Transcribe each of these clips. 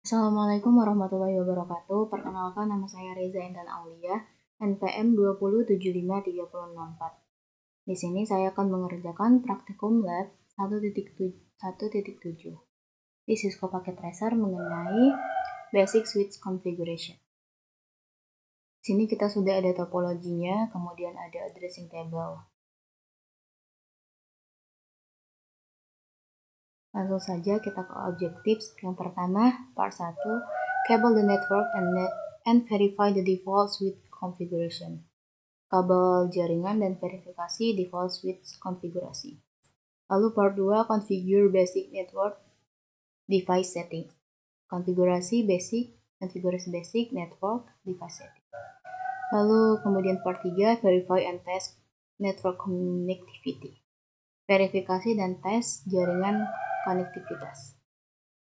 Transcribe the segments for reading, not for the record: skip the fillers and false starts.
Assalamualaikum warahmatullahi wabarakatuh. Perkenalkan, nama saya Reza Intan Aulia, NPM 2075364. Di sini saya akan mengerjakan praktikum lab 1.7. Di Cisco Packet Tracer mengenai basic switch configuration. Di sini kita sudah ada topologinya, kemudian ada addressing table. Langsung saja kita ke objectives. Yang pertama, part 1, cable the network and verify the default switch configuration. Kabel jaringan dan verifikasi default switch konfigurasi. Lalu part 2, configure basic network device setting. Konfigurasi basic network device setting. Lalu kemudian part 3, verify and test network connectivity. Verifikasi dan tes jaringan konektivitas.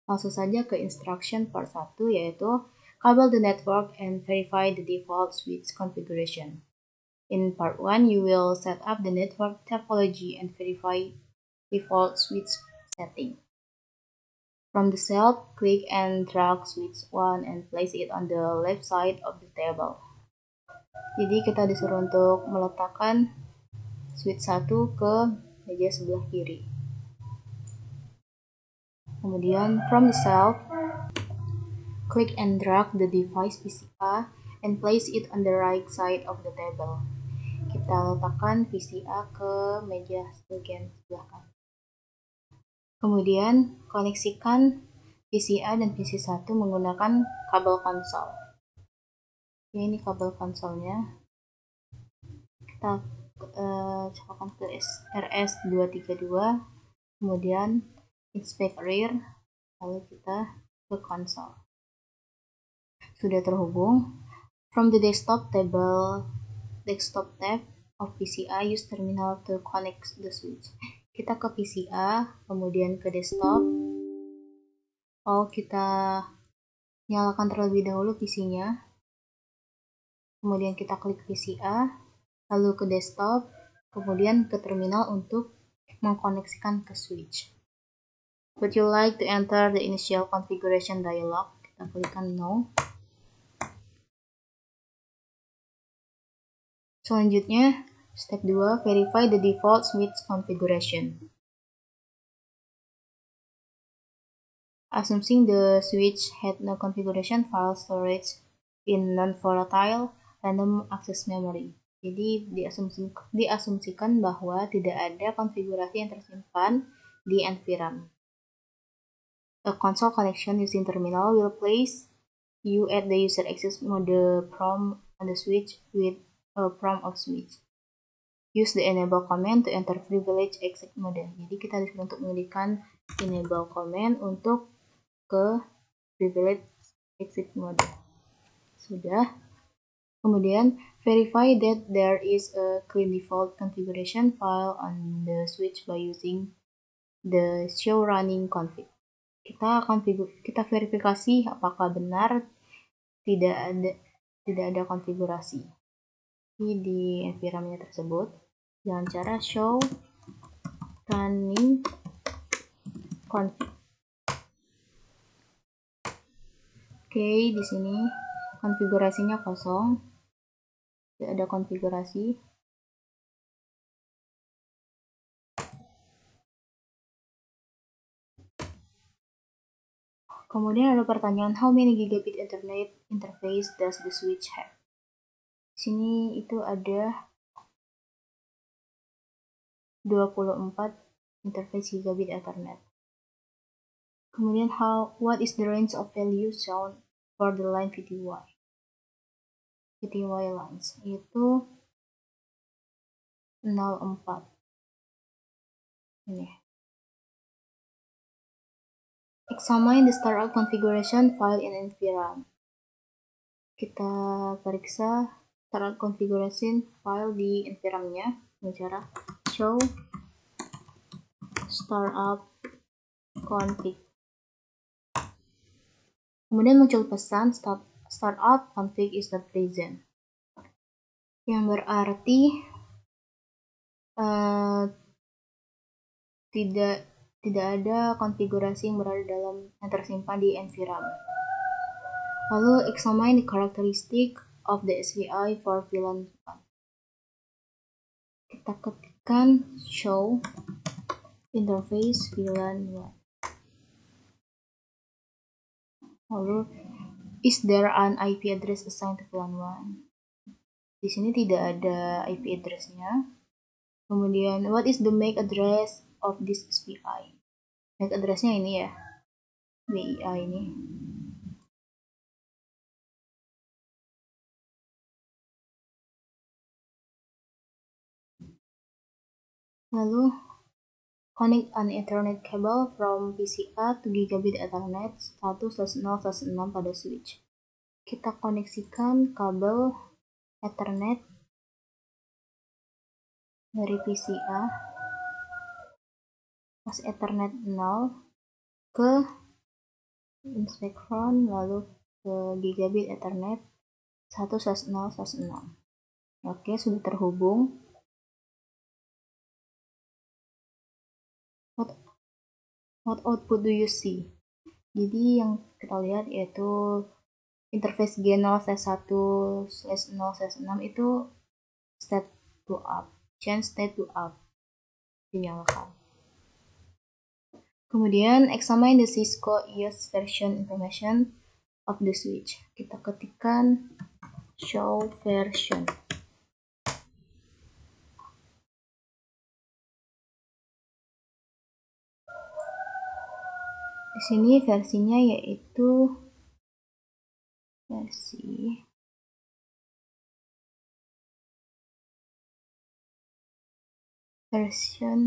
Langsung saja ke instruction part 1, yaitu couple the network and verify the default switch configuration. In part 1, you will set up the network topology and verify default switch setting. From the cell, click and drag switch 1 and place it on the left side of the table. Jadi kita disuruh untuk meletakkan switch 1 ke meja sebelah kiri. Kemudian from the cell, click and drag the device PCA and place it on the right side of the table. Kita letakkan PCA ke meja bagian sebelah kanan. Kemudian koneksikan PCA dan PC1 menggunakan kabel konsol. Ini kabel konsolnya. Kita colokan ke RS232, kemudian inspect rear, lalu kita ke konsol. Sudah terhubung. From the desktop tab of PCI, use terminal to connect the switch. Kita ke PCA, kemudian ke desktop. Kita nyalakan terlebih dahulu PC-nya. Kemudian kita klik PCA, lalu ke desktop, kemudian ke terminal untuk mengkoneksikan ke switch. Would you like to enter the initial configuration dialog? Kita klikkan no. Selanjutnya, step 2, verify the default switch configuration. Assuming the switch had no configuration file storage in non-volatile random access memory. Jadi diasumsikan bahwa tidak ada konfigurasi yang tersimpan di NVRAM. A console connection using terminal will place you at the user access mode prompt on the switch with a prompt of switch. Use the enable command to enter privilege exit mode. Jadi kita disuruh untuk mengetikkan enable command untuk ke privilege exit mode. Sudah. Kemudian verify that there is a clean default configuration file on the switch by using the show running config. Kita verifikasi apakah benar tidak ada konfigurasi di NVRAM-nya tersebut dengan cara show running config. Oke, di sini konfigurasinya kosong, tidak ada konfigurasi. Kemudian ada pertanyaan, how many gigabit internet interface does the switch have? Di sini itu ada 24 interface gigabit Ethernet. Kemudian what is the range of value shown for the line VTY lines? Itu 04. Ini. Examine the startup configuration file in NVRAM. Kita periksa startup configuration file di NVRAM-nya dengan cara show startup config. Kemudian muncul pesan startup config is not present, yang berarti tidak ada konfigurasi yang tersimpan di NVRAM. Lalu examine the characteristic of the SPI for VLAN 1. Kita ketikkan show interface VLAN 1. Lalu is there an IP address assigned to VLAN 1? Di sini tidak ada IP address-nya. Kemudian what is the MAC address of this SPI? MAC address-nya ini ya, WIA ini. Lalu connect an Ethernet cable from PC A to Gigabit Ethernet 1/0/6 pada switch. Kita koneksikan kabel Ethernet dari PC A pas Ethernet 0 ke Inspectron, lalu ke Gigabit Ethernet 1/0/6. Oke, sudah terhubung. What output do you see? Jadi yang kita lihat yaitu interface G0/1/0/6 itu state to up, change state to up, dinyalakan. Kemudian examine the Cisco EOS version information of the switch. Kita ketikkan show version. Di sini versinya yaitu version.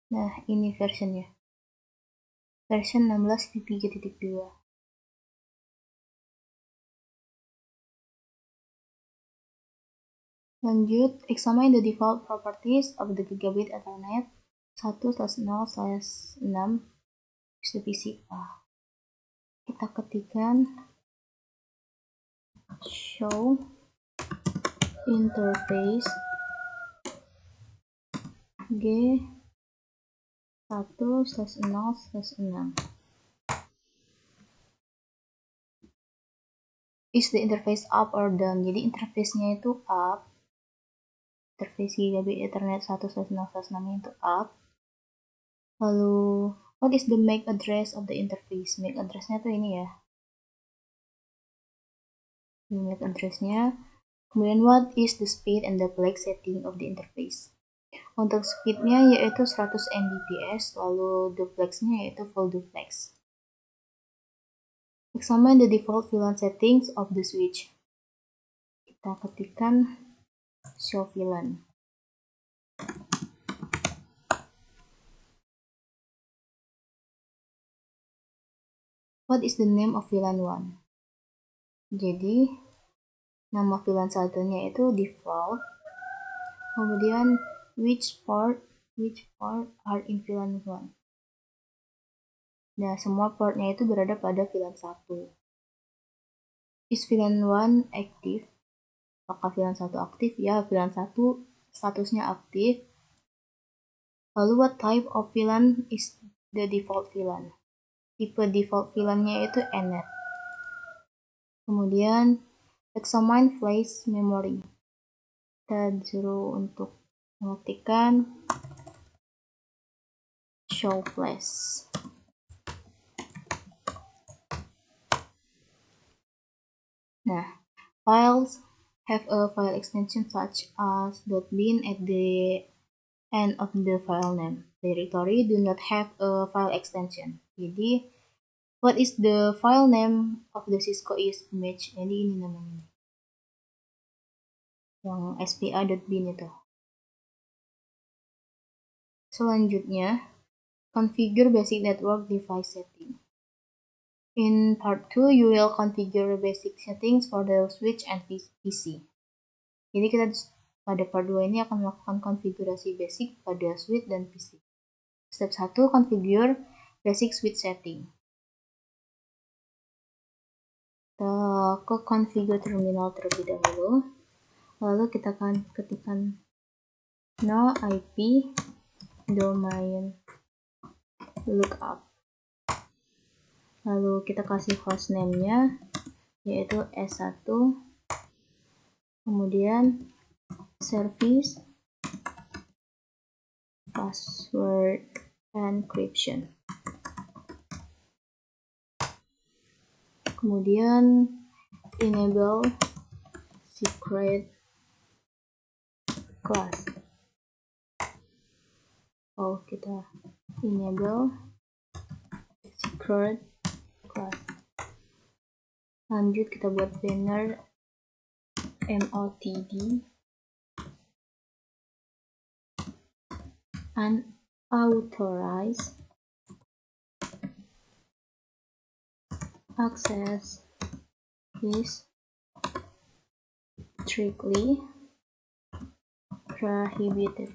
Nah, ini versionnya. Version 16.3.2. Lanjut, examine the default properties of the Gigabit Ethernet 1/0/6 PC A. Kita ketikkan show interface G1/0/6. Is the interface up or down? Jadi interface-nya itu up. Interface Gigabit Ethernet 1/0/6 itu up. Lalu what is the MAC address of the interface? MAC address-nya tuh ini ya. Ini MAC address-nya. Kemudian what is the speed and the flag setting of the interface? Untuk speed-nya yaitu 100 Mbps, lalu duplex-nya yaitu full duplex. Examine the default VLAN settings of the switch. Kita ketikkan show VLAN. What is the name of VLAN 1? Jadi nama VLAN satunya itu default. Kemudian which port are in VLAN 1? Nah, semua portnya itu berada pada VLAN 1. Is VLAN 1 active? Apakah VLAN 1 aktif? Ya, VLAN 1 statusnya aktif. Lalu what type of VLAN is the default VLAN? Tipe default VLAN-nya itu NAT. Kemudian examine flash memory. Kita disuruh untuk mengetikkan show flash. Nah, files have a file extension such as .bin at the end of the file name. Directory do not have a file extension. Jadi, what is the file name of the Cisco EOS image? Jadi ini namanya. Yang spa.bin itu. Selanjutnya, configure basic network device setting. In part 2, you will configure basic settings for the switch and PC. Jadi kita pada part 2 ini akan melakukan konfigurasi basic pada switch dan PC. Step 1, configure basic switch setting. Kita ke configure terminal terlebih dahulu. Lalu kita akan ketikkan no IP domain lookup. Lalu kita kasih hostname-nya yaitu S1, kemudian service password encryption, kemudian enable secret class. Kita enable secret class. Lanjut kita buat banner motd unauthorized access is strictly prohibited.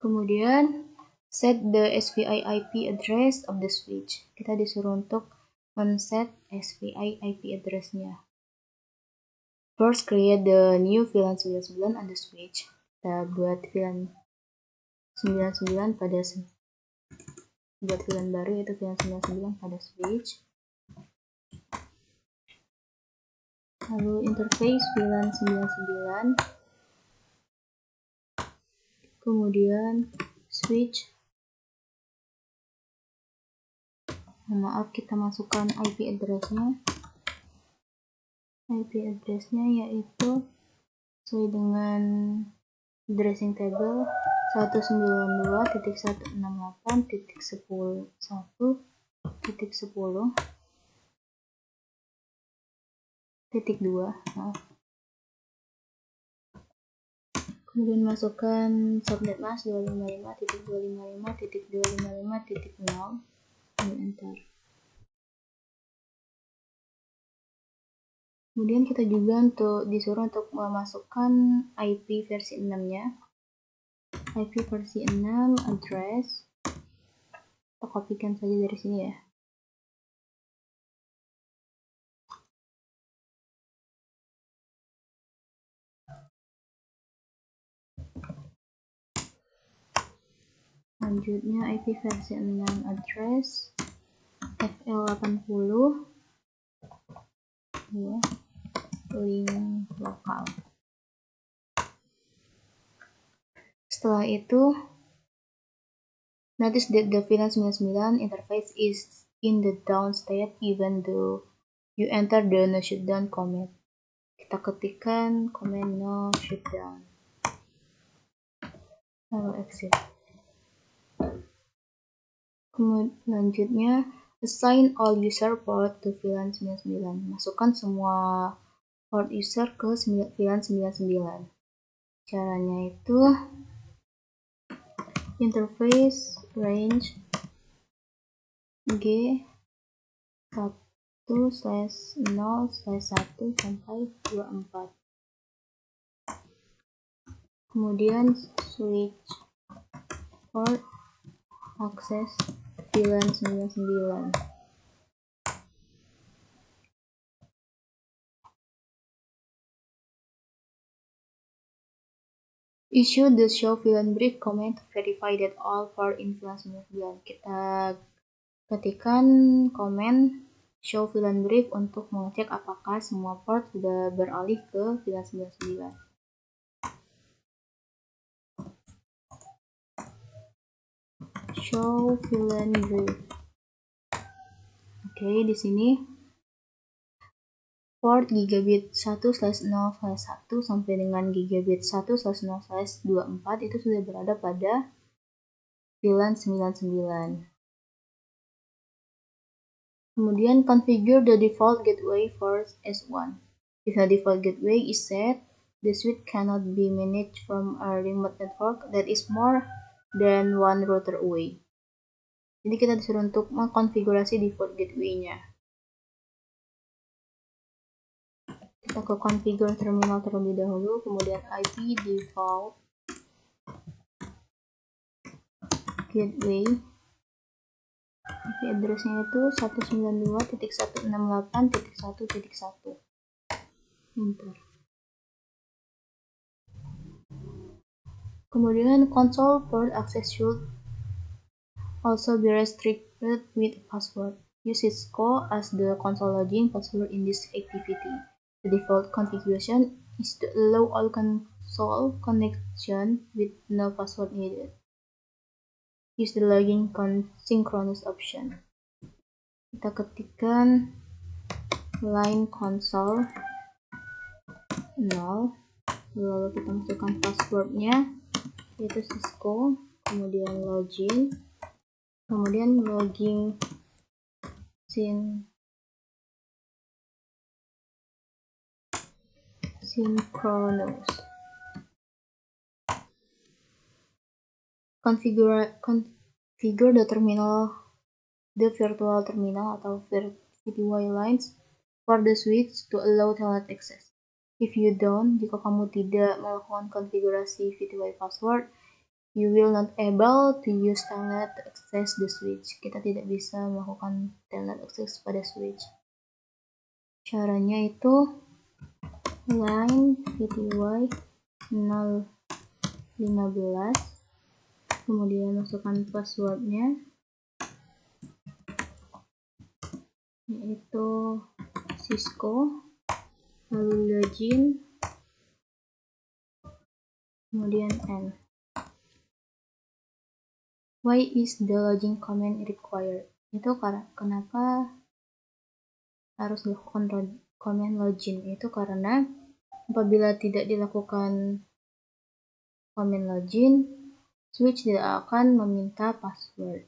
Kemudian set the SPI IP address of the switch. Kita disuruh untuk men-set SPI IP address-nya. First, create the new VLAN 99 on the switch. Kita buat VLAN 99 pada buat VLAN baru yaitu VLAN 99 pada switch. Lalu interface VLAN 99. Kemudian switch. Maaf, kita masukkan IP address-nya. IP address-nya yaitu sesuai dengan addressing table 192.168.10.1.10.2. Kemudian masukkan subnet mask 255.255.255.0 dan enter. Kemudian kita juga disuruh untuk memasukkan IP versi 6-nya. IP versi 6 address. Kita kopikan saja dari sini ya. Selanjutnya IP versi 6 address FL80 ya, link lokal. Setelah itu notice that the VLAN 99 interface is in the down state even though you enter the no shutdown command. Kita ketikkan command no shutdown lalu exit. Kemudian selanjutnya assign all user port to VLAN 99. Masukkan semua port user ke VLAN 99. Caranya itu interface range G 1/0/1 sampai 24. Kemudian switch port akses VLAN 99. Issue the show VLAN brief command to verify that all port in VLAN 99. Kita ketikkan komen show VLAN brief untuk mengecek apakah semua port sudah beralih ke VLAN 99. Show VLAN brief. Oke, di sini port gigabit 1/0/1 sampai dengan gigabit 1/0/24 itu sudah berada pada VLAN 99. Kemudian configure the default gateway for S1. If the default gateway is set, the switch cannot be managed from a remote network that is more than one router away. Jadi kita disuruh untuk mengkonfigurasi default gateway-nya. Kita ke configure terminal terlebih dahulu, kemudian IP default gateway. IP address-nya itu 192.168.1.1. Enter. Kemudian console port access should also be restricted with password. Use Cisco as the console login password in this activity. The default configuration is to allow all console connection with no password needed. Use the login synchronous option. Kita ketikkan line console 0, lalu kita masukkan passwordnya yaitu Cisco, kemudian login, kemudian login synchronous. Configure the virtual terminal atau VTY lines for the switch to allow telnet access. If you don't, jika kamu tidak melakukan konfigurasi VTY password, you will not able to use telnet to access the switch. Kita tidak bisa melakukan telnet access pada switch. Caranya itu line VTY 015, kemudian masukkan passwordnya yaitu Cisco, lalu login, kemudian N. Why is the login command required? Itu kenapa harus dilakukan command login? Itu karena apabila tidak dilakukan command login, switch tidak akan meminta password.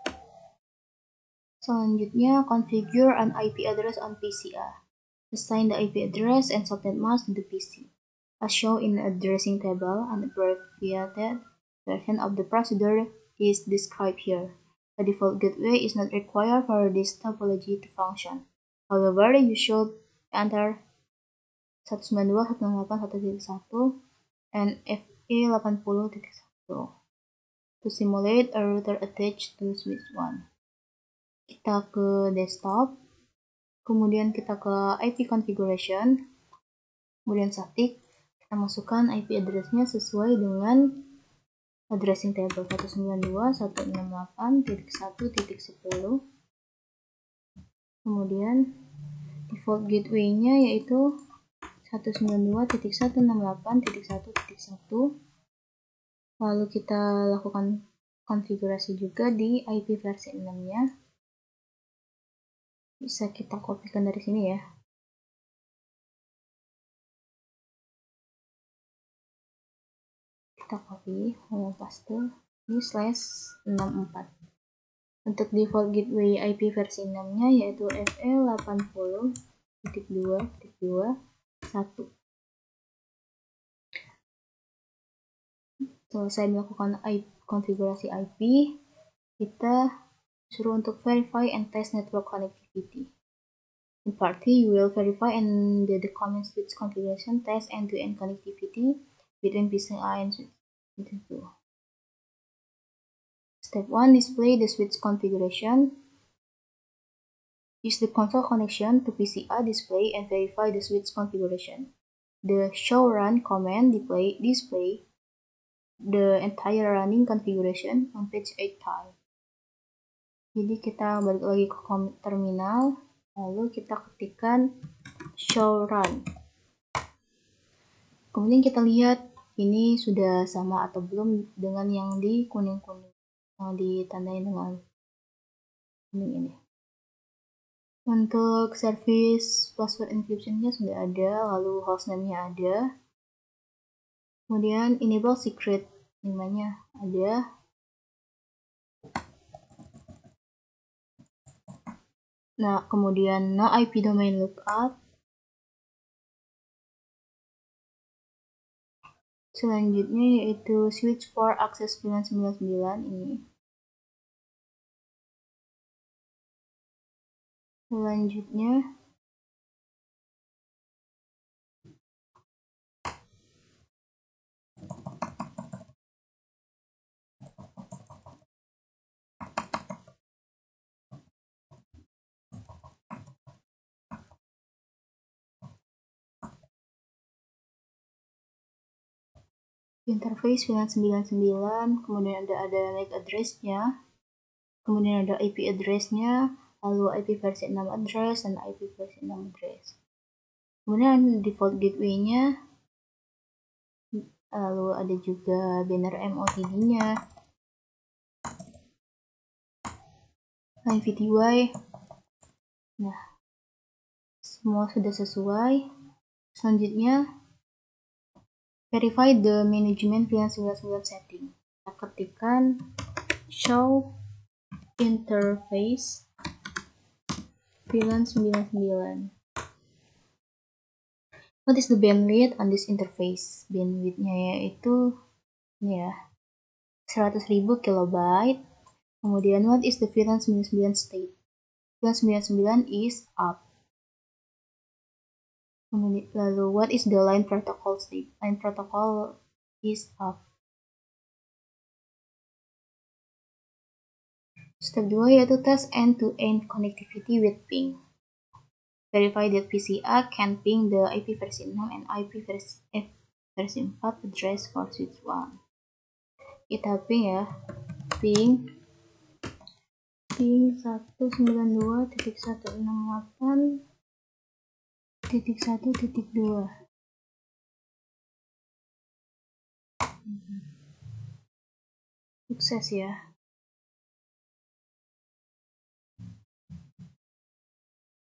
Selanjutnya, configure an IP address on PCA. Assign the IP address and subnet mask to the PC. As shown in the addressing table, an abbreviated version of the procedure is described here. A default gateway is not required for this topology to function. However, you should enter 192.168.1 and FE80.1 to simulate a router attached to switch 1. Kita ke desktop, kemudian kita ke IP configuration, kemudian static, kita masukkan IP address-nya sesuai dengan addressing table 192.168.1.10. Kemudian default gateway-nya yaitu 192.168.1.1. Lalu kita lakukan konfigurasi juga di IP versi 6-nya. Bisa kita kopikan dari sini ya. Kita copy, lalu paste, ini /64. Untuk default gateway IP versi 6-nya yaitu FE80.2.2.1. Selesai melakukan konfigurasi IP, kita suruh untuk verify and test network connectivity. In part 3, you will verify and the command switch configuration test end-to-end connectivity between PCI and switch. Step 1, display the switch configuration. Use the console connection to PCI display and verify the switch configuration. The show run command display the entire running configuration on page 8 time. Jadi kita balik lagi ke terminal, lalu kita ketikkan show run. Kemudian kita lihat ini sudah sama atau belum dengan yang di kuning-kuning, yang ditandai dengan kuning ini. Untuk service password encryption-nya sudah ada, lalu hostname-nya ada. Kemudian enable secret namanya ada. Nah, kemudian no IP domain lookup. Selanjutnya yaitu switch port access 999 ini. Selanjutnya interface VLAN 99, kemudian ada MAC address-nya, kemudian ada IP address-nya, lalu IP versi 6 address dan IP versi 6 address. Kemudian default gateway-nya, lalu ada juga banner MOTD-nya, line VTY. Nah, semua sudah sesuai. Selanjutnya, verify the management VLAN 99 setting. Kita ketikkan show interface VLAN 99. What is the bandwidth on this interface? Bandwidth-nya yaitu ini ya, 100.000 kilobyte. Kemudian what is the VLAN 99 state? VLAN 99 is up. Lalu what is the line protocol state? Line protocol is up. Step 2 yaitu test end-to-end connectivity with ping. Verify that PCA can ping the IP versi 6 and IP versi 4 address for switch 1. Kita ping ya, ping 192.168.1.2. Sukses ya.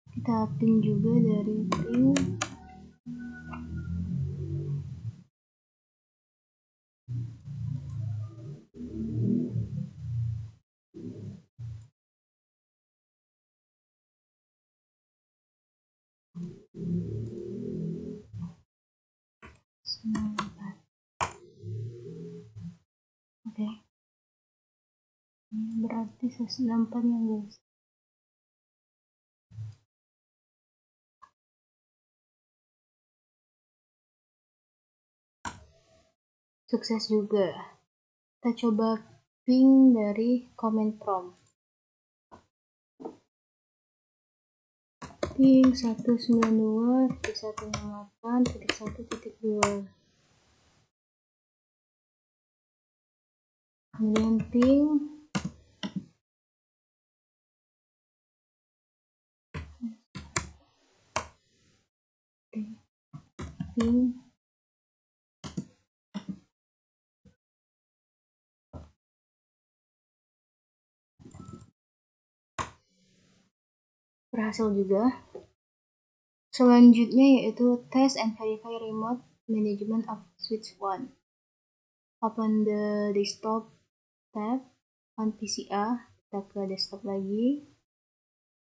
Kita ping juga dari ping Oke. Ini berarti 164 ya guys. Sukses juga. Kita coba ping dari command prompt. Ping 192.168.1.2. Kemudian ping berhasil juga. Selanjutnya yaitu test and verify remote management of switch 1. Open the desktop tab on PCA, kita ke desktop lagi.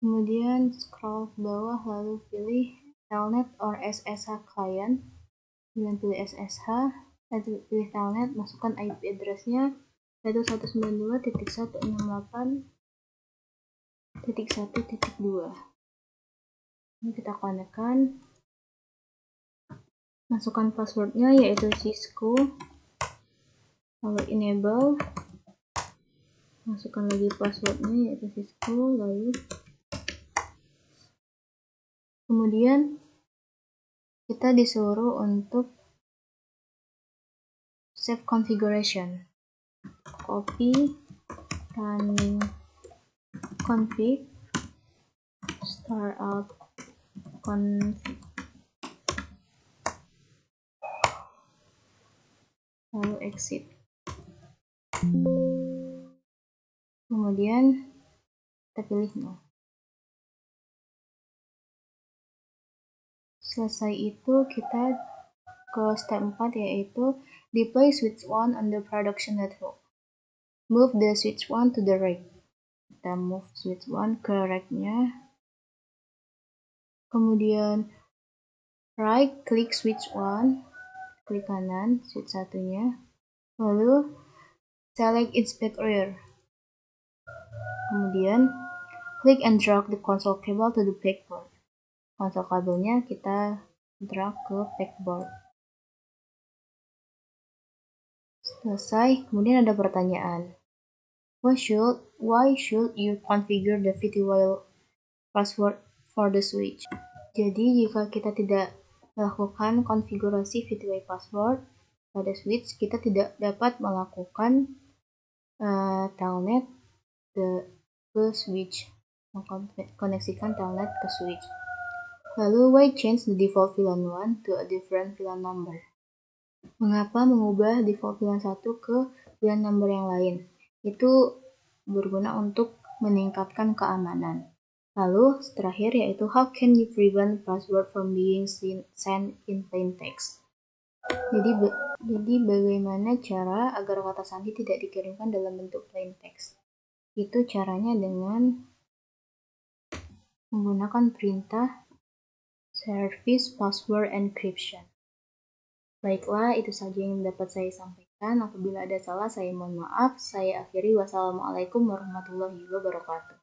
Kemudian scroll ke bawah lalu pilih Telnet or SSH client. Kemudian pilih SSH, lalu pilih Telnet, masukkan IP address-nya yaitu 192.168.1.2. Ini kita konekkan. Masukkan passwordnya yaitu Cisco, lalu enable, masukkan lagi passwordnya yaitu Cisco, lalu kemudian kita disuruh untuk save configuration, copy running config startup config, lalu exit. Kemudian kita pilih no. Selesai itu kita ke step 4 yaitu deploy switch 1 on the production network. Move the switch 1 to the rack. Kita move switch 1 ke rack-nya. Kemudian right click switch 1, klik kanan switch satunya. Lalu select inspect rear. Kemudian klik and drag the console cable to the backboard. Konsol kabelnya kita drag ke backboard. Selesai. Kemudian ada pertanyaan. Why should you configure the VTY password for the switch? Jadi jika kita tidak melakukan konfigurasi VTY password, pada switch, kita tidak dapat melakukan telnet ke switch, mengkoneksikan telnet ke switch. Lalu, why change the default VLAN 1 to a different VLAN number? Mengapa mengubah default VLAN 1 ke VLAN number yang lain? Itu berguna untuk meningkatkan keamanan. Lalu, terakhir yaitu how can you prevent password from being sent in plain text? Jadi bagaimana cara agar kata sandi tidak dikirimkan dalam bentuk plain text? Itu caranya dengan menggunakan perintah service password encryption. Baiklah, itu saja yang dapat saya sampaikan. Apabila ada salah, saya mohon maaf. Saya akhiri. Wassalamualaikum warahmatullahi wabarakatuh.